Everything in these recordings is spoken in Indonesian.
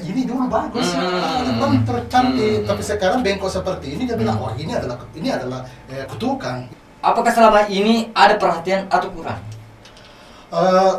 Ini dulu bagus, tercantik, tapi sekarang bengkok seperti ini. Dia bilang, wah ini adalah kutukan. Apakah selama ini ada perhatian atau kurang?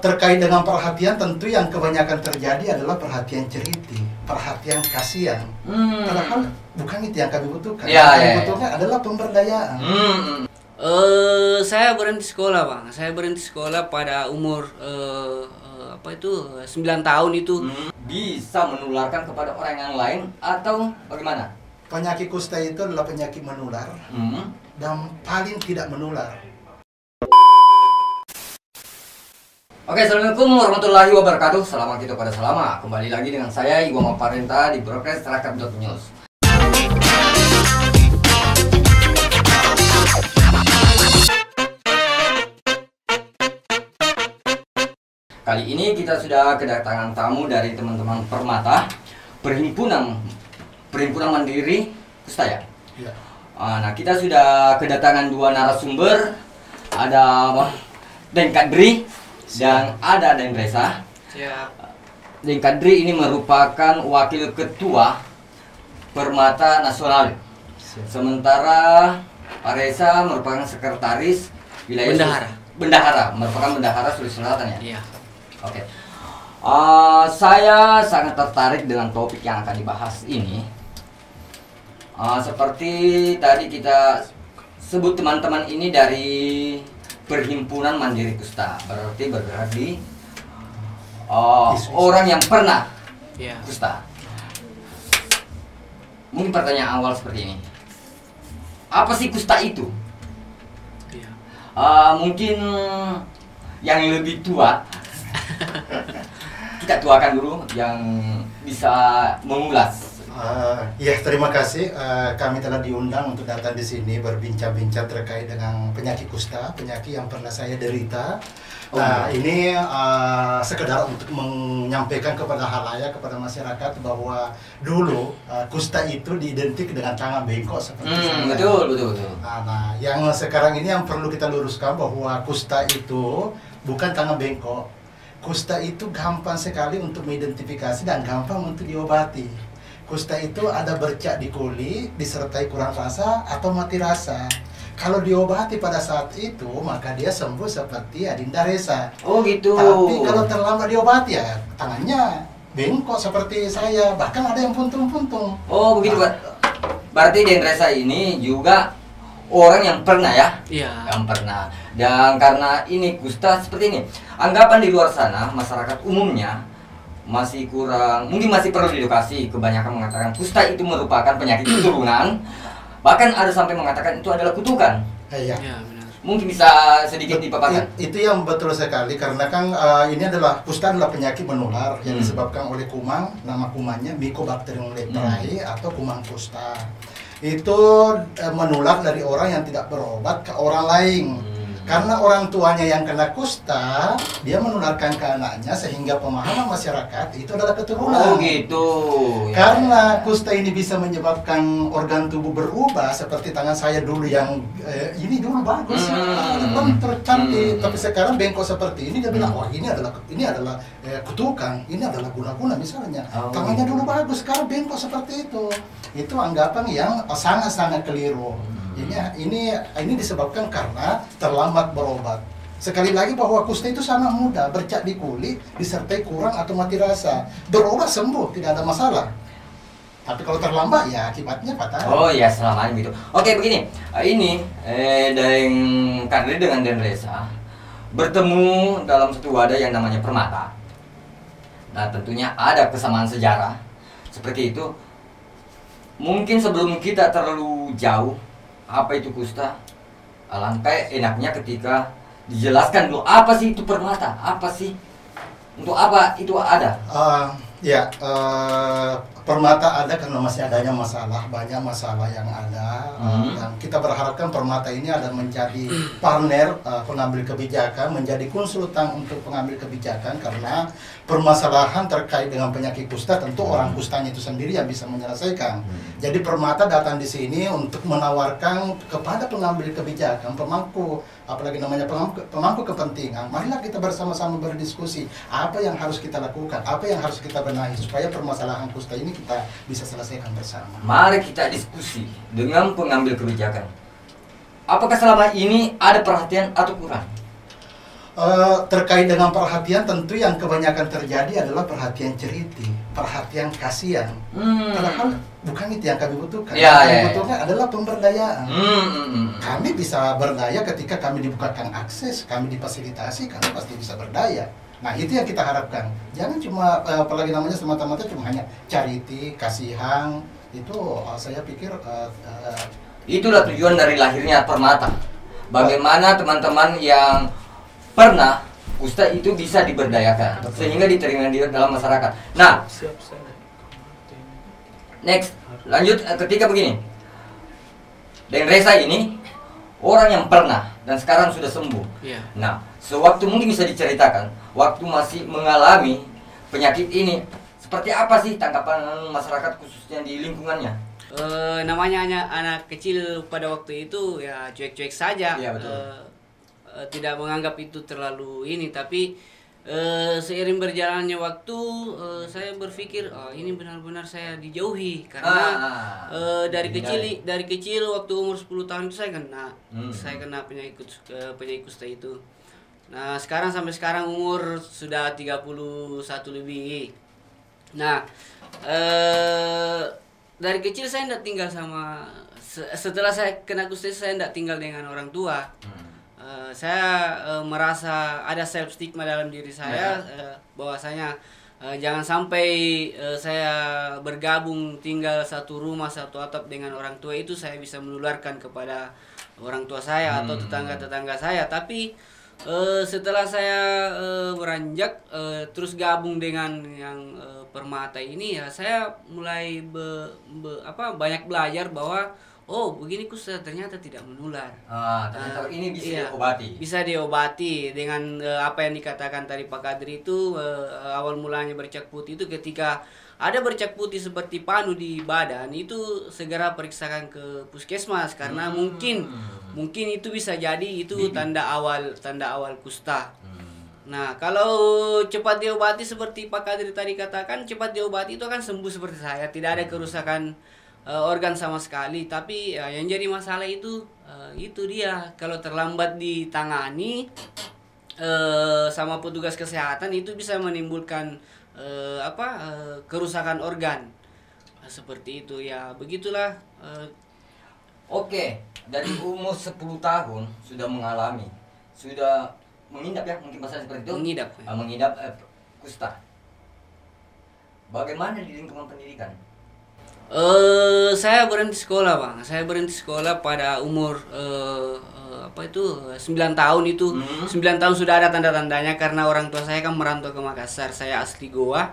Terkait dengan perhatian, tentu yang kebanyakan terjadi adalah perhatian ceriti, perhatian kasihan. Padahal bukan itu yang kami butuhkan. Yang kami butuhkan adalah pemberdayaan. Saya berhenti sekolah, Bang. Saya berhenti sekolah pada umur 9 tahun itu. Bisa menularkan kepada orang yang lain atau bagaimana? Penyakit kusta itu adalah penyakit menular dan paling tidak menular. Oke, assalamualaikum warahmatullahi wabarakatuh. Selamat kita pada selama. Kembali lagi dengan saya Iwan Parenta di broadcast Rakyat.News. Kali ini kita sudah kedatangan tamu dari teman-teman Permata, Perhimpunan Mandiri Kusta ya. Nah, kita sudah kedatangan dua narasumber, ada Den Kadri dan ada Den Reza. Den Kadri ini merupakan wakil ketua Permata Nasional. Sementara Pak Reza merupakan sekretaris wilayah Bendahara, merupakan Bendahara Sulawesi Selatan ya. Iya. Oke. Saya sangat tertarik dengan topik yang akan dibahas ini. Seperti tadi kita sebut, teman-teman ini dari Perhimpunan Mandiri Kusta, berarti bergerak di orang yang pernah kusta. Mungkin pertanyaan awal seperti ini, apa sih kusta itu? Mungkin yang lebih tua, kita tuakan dulu yang bisa mengulas. Ya, terima kasih. Kami telah diundang untuk datang di sini berbincang-bincang terkait dengan penyakit kusta, penyakit yang pernah saya derita. Nah, ini sekedar untuk menyampaikan kepada halayak, kepada masyarakat bahwa dulu kusta itu diidentik dengan tangan bengkok seperti saya. Betul. Nah, yang sekarang ini yang perlu kita luruskan bahwa kusta itu bukan tangan bengkok. Kusta itu gampang sekali untuk mengidentifikasi dan gampang untuk diobati. Kusta itu ada bercak di kulit, disertai kurang rasa atau mati rasa. Kalau diobati pada saat itu, maka dia sembuh seperti Adinda Reza. Oh gitu. Tapi kalau terlambat diobati, ya tangannya bengkok seperti saya. Bahkan ada yang puntung-puntung. Oh begitu, Pak. Berarti Den Reza ini juga orang yang pernah ya? Iya. Yang pernah. Dan karena ini kusta seperti ini, anggapan di luar sana masyarakat umumnya masih kurang, mungkin masih perlu diedukasi. Kebanyakan mengatakan kusta itu merupakan penyakit keturunan, bahkan ada sampai mengatakan itu adalah kutukan. Iya. Benar. Mungkin bisa sedikit dipaparkan. Itu yang betul sekali, karena kan ini adalah kusta adalah penyakit menular yang disebabkan oleh kuman. Nama kumannya Mycobacterium leprae atau kuman kusta. Itu menular dari orang yang tidak berobat ke orang lain. Karena orang tuanya yang kena kusta, dia menularkan ke anaknya, sehingga pemahaman masyarakat itu adalah keturunan. Oh gitu. Karena kusta ini bisa menyebabkan organ tubuh berubah, seperti tangan saya dulu yang ini dulu bagus, tercantik, tapi sekarang bengkok seperti ini. Dia bilang, wah ini adalah kutukan, ini adalah guna-guna misalnya. Tangannya dulu bagus, sekarang bengkok seperti itu. Itu anggapan yang sangat-sangat keliru. Ini disebabkan karena terlambat berobat. Sekali lagi bahwa kusta itu sangat mudah, bercak di kulit, disertai kurang atau mati rasa. Berobat sembuh, tidak ada masalah. Tapi kalau terlambat ya akibatnya fatal. Oh ya, selamanya gitu. Oke, begini. Ini Den Kadri dengan Den Reza bertemu dalam satu wadah yang namanya Permata. Nah, tentunya ada kesamaan sejarah seperti itu. Mungkin sebelum kita terlalu jauh, apa itu kusta? Alangkah enaknya ketika dijelaskan dulu apa sih itu Permata, apa sih, untuk apa itu ada? Permata ada karena masih adanya masalah, banyak masalah yang ada, dan kita berharapkan Permata ini ada menjadi partner pengambil kebijakan, menjadi konsultan untuk pengambil kebijakan, karena permasalahan terkait dengan penyakit kusta tentu orang kustanya itu sendiri yang bisa menyelesaikan. Jadi Permata datang di sini untuk menawarkan kepada pengambil kebijakan, pemangku, apalagi namanya pemangku kepentingan, marilah kita bersama-sama berdiskusi apa yang harus kita lakukan, apa yang harus kita benahi supaya permasalahan kusta ini kita bisa selesaikan bersama. Mari kita diskusi dengan pengambil kebijakan. Apakah selama ini ada perhatian atau kurang? Terkait dengan perhatian, tentu yang kebanyakan terjadi adalah perhatian ceriti, perhatian kasihan. Padahal bukan itu yang kami butuhkan. Yang kami butuhkan adalah pemberdayaan. Kami bisa berdaya ketika kami dibukakan akses, kami difasilitasi, kami pasti bisa berdaya. Nah, itu yang kita harapkan. Jangan cuma apalagi namanya semata-mata cuma hanya charity, kasihan. Itu saya pikir itulah tujuan dari lahirnya Permata. Bagaimana teman-teman yang pernah kusta itu bisa diberdayakan sehingga diterima di dalam masyarakat. Nah, next, lanjut ketika begini. Dan Reza ini orang yang pernah dan sekarang sudah sembuh. Nah, sewaktu mungkin bisa diceritakan, waktu masih mengalami penyakit ini, seperti apa sih tanggapan masyarakat khususnya di lingkungannya? Namanya anak kecil pada waktu itu ya cuek-cuek saja. Iya, betul. Tidak menganggap itu terlalu ini, tapi seiring berjalannya waktu saya berpikir ini benar-benar saya dijauhi karena dari kecil waktu umur 10 tahun itu saya kena penyakit kusta itu. Nah, sampai sekarang umur sudah 31 lebih. Nah, dari kecil saya tidak tinggal setelah saya kena kusta saya tidak tinggal dengan orang tua. Saya merasa ada self stigma dalam diri saya, bahwasanya jangan sampai saya bergabung tinggal satu rumah satu atap dengan orang tua itu saya bisa menularkan kepada orang tua saya atau tetangga-tetangga saya. Tapi setelah saya beranjak terus gabung dengan yang Permata ini, ya saya mulai banyak belajar bahwa begini kusta ternyata tidak menular. Ternyata ini bisa diobati. Bisa diobati dengan apa yang dikatakan tadi Pak Kadri itu, awal mulanya bercak putih itu ketika ada bercak putih seperti panu di badan itu segera periksakan ke puskesmas karena mungkin itu bisa jadi itu tanda awal kusta. Nah, kalau cepat diobati seperti Pak Kadri tadi katakan, cepat diobati itu akan sembuh seperti saya, tidak ada kerusakan organ sama sekali. Tapi yang jadi masalah itu dia kalau terlambat ditangani sama petugas kesehatan itu bisa menimbulkan kerusakan organ seperti itu ya. Begitulah. Oke, dari umur 10 tahun sudah mengalami, sudah mengidap ya, mungkin bahasa seperti itu. Mengidap kusta. Bagaimana di lingkungan pendidikan? Saya berhenti sekolah, Bang. Saya berhenti sekolah pada umur 9 tahun itu. 9 tahun sudah ada tanda-tandanya karena orang tua saya kan merantau ke Makassar. Saya asli Goa.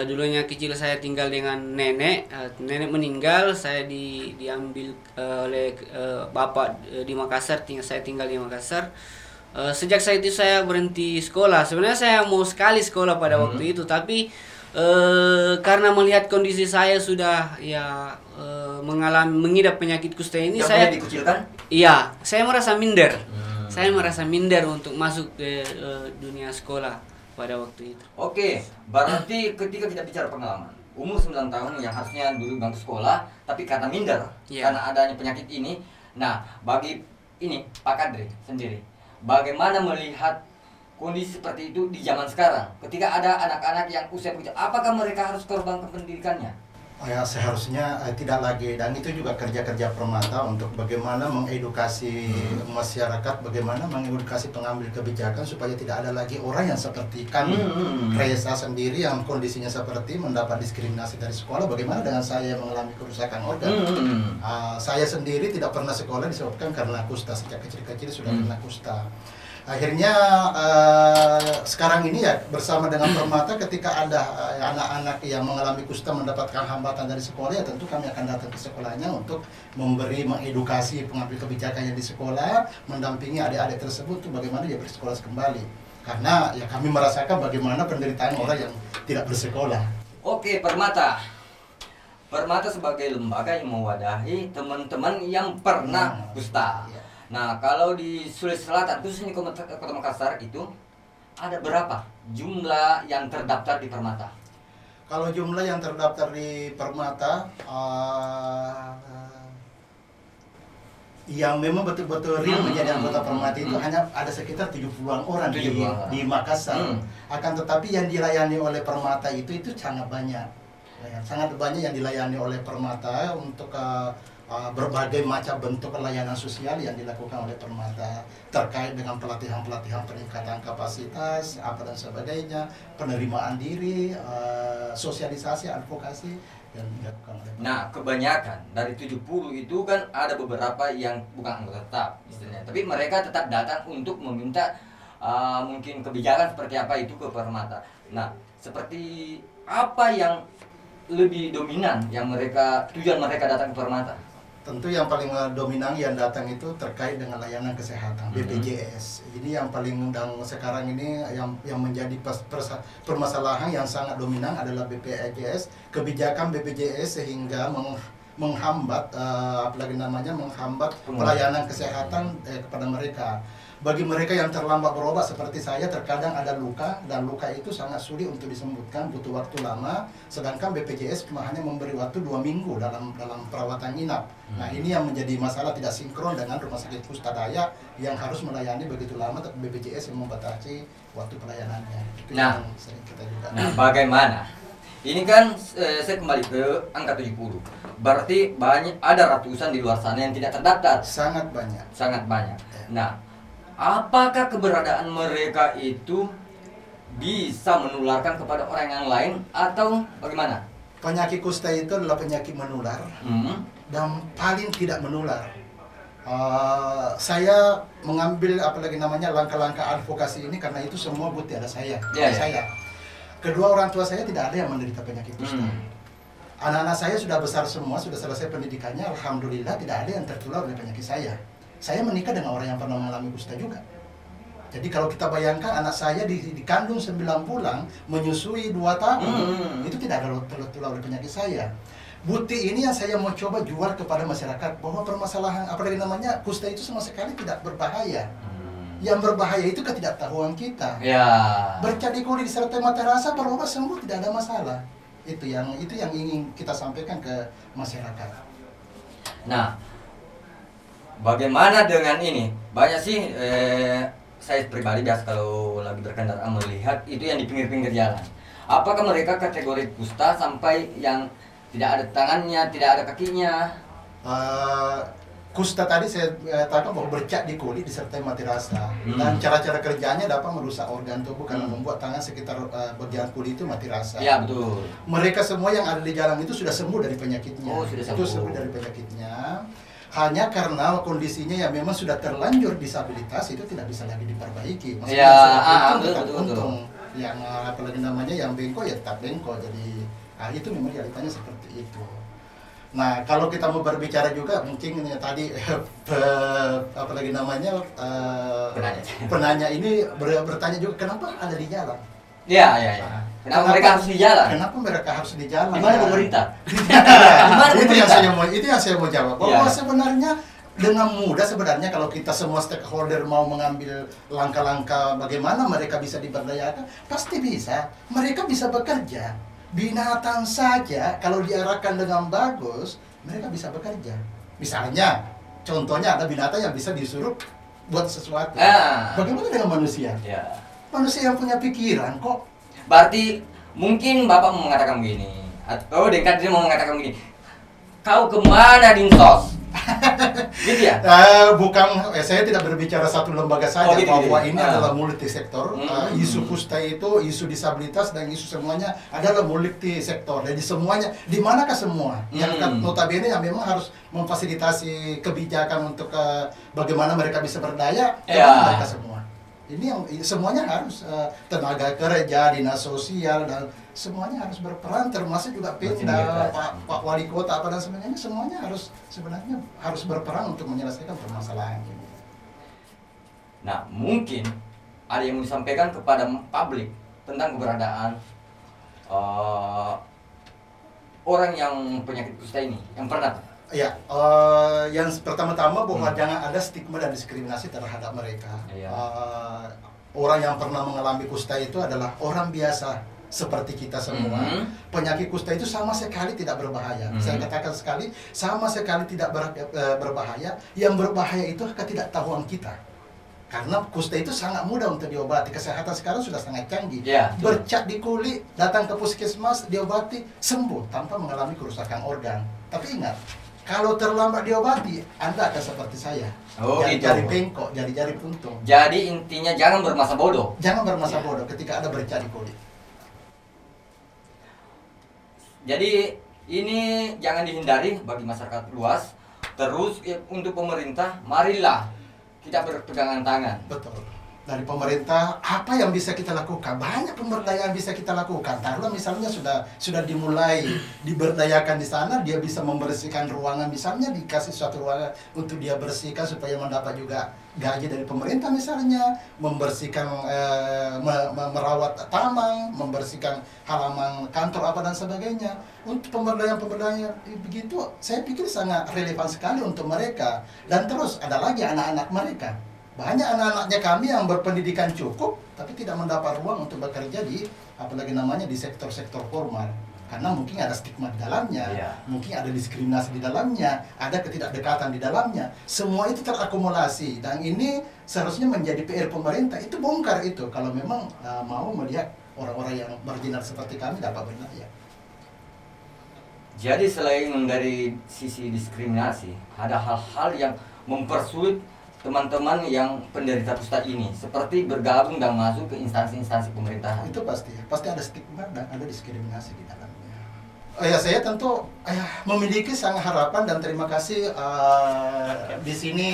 Dulunya kecil saya tinggal dengan nenek. Nenek meninggal, saya diambil oleh bapak di Makassar. Saya tinggal di Makassar. Sejak saat itu saya berhenti sekolah. Sebenarnya saya mau sekali sekolah pada waktu itu, tapi karena melihat kondisi saya sudah mengidap penyakit kusta ini, saya dikucilkan? Iya, saya merasa minder. Saya merasa minder untuk masuk ke dunia sekolah pada waktu itu. Oke, berarti ketika kita bicara pengalaman, umur 9 tahun yang harusnya dulu bangku sekolah, tapi karena minder, karena adanya penyakit ini. Nah, bagi ini Pak Kadri sendiri, bagaimana melihat kondisi seperti itu di zaman sekarang? Ketika ada anak-anak yang usia begitu, apakah mereka harus korbankan pendidikannya? Ya, seharusnya tidak lagi, dan itu juga kerja-kerja Permata untuk bagaimana mengedukasi masyarakat, bagaimana mengedukasi pengambil kebijakan supaya tidak ada lagi orang yang seperti kami. Reza sendiri yang kondisinya seperti mendapat diskriminasi dari sekolah, bagaimana dengan saya yang mengalami kerusakan organ. Saya sendiri tidak pernah sekolah disebabkan karena kusta, sejak kecil-kecil sudah kena kusta. Akhirnya sekarang ini ya bersama dengan Permata ketika ada anak-anak yang mengalami kusta mendapatkan hambatan dari sekolah, ya tentu kami akan datang ke sekolahnya untuk memberi mengedukasi pengambil kebijakan yang di sekolah, mendampingi adik-adik tersebut untuk bagaimana dia bersekolah kembali. Karena ya kami merasakan bagaimana penderitaan orang yang tidak bersekolah. Oke, Permata. Permata sebagai lembaga yang mewadahi teman-teman yang pernah kusta. Ya. Nah, kalau di Sulawesi Selatan, khususnya di Kota Makassar itu ada berapa jumlah yang terdaftar di Permata? Kalau jumlah yang terdaftar di Permata, yang memang betul-betul real menjadi anggota Permata itu hanya ada sekitar 70-an orang di Makassar. Akan tetapi yang dilayani oleh Permata itu sangat banyak. Ya, sangat banyak yang dilayani oleh Permata untuk berbagai macam bentuk layanan sosial yang dilakukan oleh Permata terkait dengan pelatihan-pelatihan peningkatan kapasitas apa dan sebagainya, penerimaan diri, sosialisasi, advokasi yang dilakukan oleh Permata. Nah, kebanyakan dari 70 itu kan ada beberapa yang bukan anggota tetap istilahnya, tapi mereka tetap datang untuk meminta mungkin kebijakan seperti apa itu ke Permata. Nah, seperti apa yang lebih dominan yang tujuan mereka datang ke Permata? Tentu yang paling dominan yang datang itu terkait dengan layanan kesehatan BPJS. Ini yang paling sekarang ini yang menjadi permasalahan yang sangat dominan adalah BPJS. Kebijakan BPJS sehingga menghambat menghambat pelayanan kesehatan kepada mereka. Bagi mereka yang terlambat berobat seperti saya, terkadang ada luka dan luka itu sangat sulit untuk disembuhkan, butuh waktu lama. Sedangkan BPJS cuma hanya memberi waktu 2 minggu dalam perawatan inap. Nah, ini yang menjadi masalah tidak sinkron dengan Rumah Sakit Kusta Dayak yang harus melayani begitu lama, tapi BPJS yang membatasi waktu pelayanannya. Itu yang sering kita juga. Nah, bagaimana? Ini kan saya kembali ke angka 70. Berarti ada ratusan di luar sana yang tidak terdaftar. Sangat banyak. Sangat banyak. Nah, apakah keberadaan mereka itu bisa menularkan kepada orang yang lain atau bagaimana? Penyakit kusta itu adalah penyakit menular dan paling tidak menular. Saya mengambil langkah-langkah advokasi ini karena itu semua bukti ada saya. Saya. Kedua orang tua saya tidak ada yang menderita penyakit kusta. Anak-anak saya sudah besar semua, sudah selesai pendidikannya. Alhamdulillah tidak ada yang tertular oleh penyakit saya. Saya menikah dengan orang yang pernah mengalami kusta juga. Jadi kalau kita bayangkan anak saya dikandung 9 bulan, menyusui 2 tahun, itu tidak ada tertular oleh penyakit saya. Bukti ini yang saya mau coba jual kepada masyarakat bahwa permasalahan kusta itu sama sekali tidak berbahaya. Yang berbahaya itu ketidaktahuan kita. Bercak di kulit disertai mata rasa, berobat sembuh tidak ada masalah. Itu yang ingin kita sampaikan ke masyarakat. Nah, bagaimana dengan ini? Banyak sih saya pribadi biasa kalau lagi berkendara melihat itu yang di pinggir-pinggir jalan. Apakah mereka kategori kusta sampai yang tidak ada tangannya, tidak ada kakinya? Kusta tadi saya katakan bahwa bercak di kulit disertai mati rasa dan cara-cara kerjanya dapat merusak organ tubuh karena membuat tangan sekitar bagian kulit itu mati rasa. Ya, betul. Mereka semua yang ada di jalan itu sudah sembuh dari penyakitnya. Sudah sembuh dari penyakitnya. Hanya karena kondisinya yang memang sudah terlanjur disabilitas itu tidak bisa lagi diperbaiki. Maksudnya untung yang yang bengkok ya tetap bengkok. Jadi itu memang realitanya seperti itu. Nah, kalau kita mau berbicara juga mungkin tadi penanya ini bertanya juga kenapa ada di jalan? Iya. Kenapa mereka harus di jalan? Kenapa mereka harus di jalan? Di mana pemerintah? Itu yang saya mau jawab. Bahwa sebenarnya dengan mudah sebenarnya kalau kita semua stakeholder mau mengambil langkah-langkah bagaimana mereka bisa diberdayakan, pasti bisa. Mereka bisa bekerja. Binatang saja kalau diarahkan dengan bagus, mereka bisa bekerja. Misalnya, contohnya ada binatang yang bisa disuruh buat sesuatu. Bagaimana dengan manusia? Manusia yang punya pikiran kok. Berarti mungkin Bapak mau mengatakan begini, atau Dekat dia mau mengatakan begini, kau kemana Dinsos? Gitu ya? Bukan, saya tidak berbicara satu lembaga saja, bahwa ini adalah multisektor. Isu kusta itu, isu disabilitas dan isu semuanya adalah multisektor. Jadi semuanya, di manakah semua? Yang notabene yang memang harus memfasilitasi kebijakan untuk bagaimana mereka bisa berdaya, mereka semua. Ini yang semuanya harus tenaga kerja, dinas sosial dan semuanya harus berperan, termasuk juga Pemda, Pak Wali Kota apa dan sebagainya, semuanya harus sebenarnya harus berperan untuk menyelesaikan permasalahan ini. Nah, mungkin ada yang mau disampaikan kepada publik tentang keberadaan orang yang penyakit kusta ini, yang pernah. Ya, yang pertama-tama bahwa jangan ada stigma dan diskriminasi terhadap mereka. Orang yang pernah mengalami kusta itu adalah orang biasa seperti kita semua. Penyakit kusta itu sama sekali tidak berbahaya. Saya katakan sekali, sama sekali tidak berbahaya. Yang berbahaya itu ketidaktahuan kita. Karena kusta itu sangat mudah untuk diobati. Kesehatan sekarang sudah sangat canggih. Bercak di kulit, datang ke puskesmas, diobati, sembuh tanpa mengalami kerusakan organ. Tapi ingat, kalau terlambat diobati, Anda akan seperti saya. Jari bengkok, jari-jari puntung. Jadi intinya jangan bermasa bodoh. Jangan bermasa bodoh ketika ada bercak di kulit. Jadi ini jangan dihindari bagi masyarakat luas. Terus untuk pemerintah, marilah kita berpegangan tangan. Betul. Dari pemerintah, apa yang bisa kita lakukan? Banyak pemberdayaan bisa kita lakukan. Taruhlah misalnya sudah dimulai diberdayakan di sana, dia bisa membersihkan ruangan, misalnya dikasih suatu ruangan untuk dia bersihkan supaya mendapat juga gaji dari pemerintah misalnya, membersihkan, merawat taman, membersihkan halaman kantor apa dan sebagainya. Untuk pemberdayaan begitu, saya pikir sangat relevan sekali untuk mereka. Dan terus ada lagi anak-anak mereka. Banyak anak-anaknya kami yang berpendidikan cukup tapi tidak mendapat ruang untuk bekerja di apalagi namanya di sektor-sektor formal, karena mungkin ada stigma di dalamnya, mungkin ada diskriminasi di dalamnya, ada ketidakdekatan di dalamnya. Semua itu terakumulasi dan ini seharusnya menjadi PR pemerintah, itu bongkar itu kalau memang mau melihat orang-orang yang marginal seperti kami dapat berdaya. Jadi selain dari sisi diskriminasi, ada hal-hal yang mempersulit teman-teman yang penderita kusta ini, seperti bergabung dan masuk ke instansi-instansi pemerintahan. Itu pasti ada stigma dan ada diskriminasi di dalamnya. Ya, saya tentu memiliki sangat harapan dan terima kasih di sini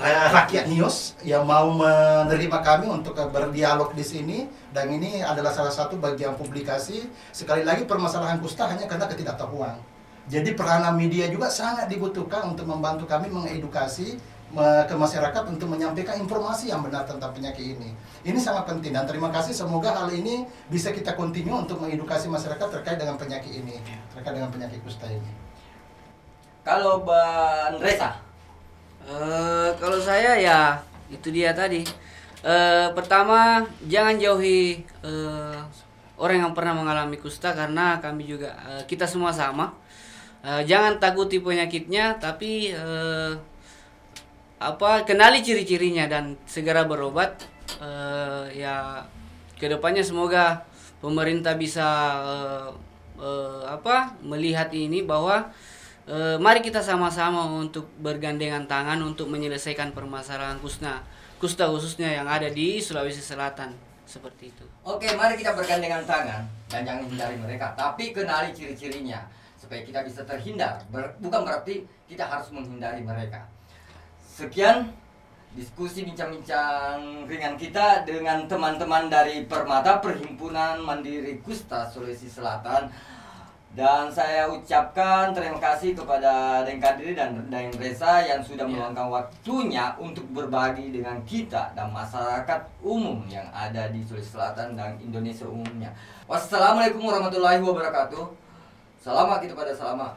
Rakyat News yang mau menerima kami untuk berdialog di sini, dan ini adalah salah satu bagian publikasi. Sekali lagi, permasalahan kusta hanya karena ketidaktahuan. Jadi peranan media juga sangat dibutuhkan untuk membantu kami mengedukasi ke masyarakat untuk menyampaikan informasi yang benar tentang penyakit ini. Ini sangat penting dan terima kasih, semoga hal ini bisa kita continue untuk mengedukasi masyarakat terkait dengan penyakit ini, terkait dengan penyakit kusta ini. Kalau Bang Reza? Kalau saya ya itu dia tadi. Pertama, jangan jauhi orang yang pernah mengalami kusta, karena kami juga kita semua sama. Jangan takuti penyakitnya, tapi kenali ciri-cirinya dan segera berobat. Ya kedepannya semoga pemerintah bisa melihat ini bahwa mari kita sama-sama untuk bergandengan tangan untuk menyelesaikan permasalahan kusta khususnya yang ada di Sulawesi Selatan, seperti itu. Oke, mari kita bergandengan tangan dan jangan hindari mereka, tapi kenali ciri-cirinya supaya kita bisa terhindar. Bukan berarti kita harus menghindari mereka. Sekian diskusi bincang-bincang ringan kita dengan teman-teman dari Permata, Perhimpunan Mandiri Kusta Sulawesi Selatan. Dan saya ucapkan terima kasih kepada Deng Kadri dan Deng Reza yang sudah meluangkan waktunya untuk berbagi dengan kita dan masyarakat umum yang ada di Sulawesi Selatan dan Indonesia umumnya. Wassalamualaikum warahmatullahi wabarakatuh. Selamat kita pada selamat.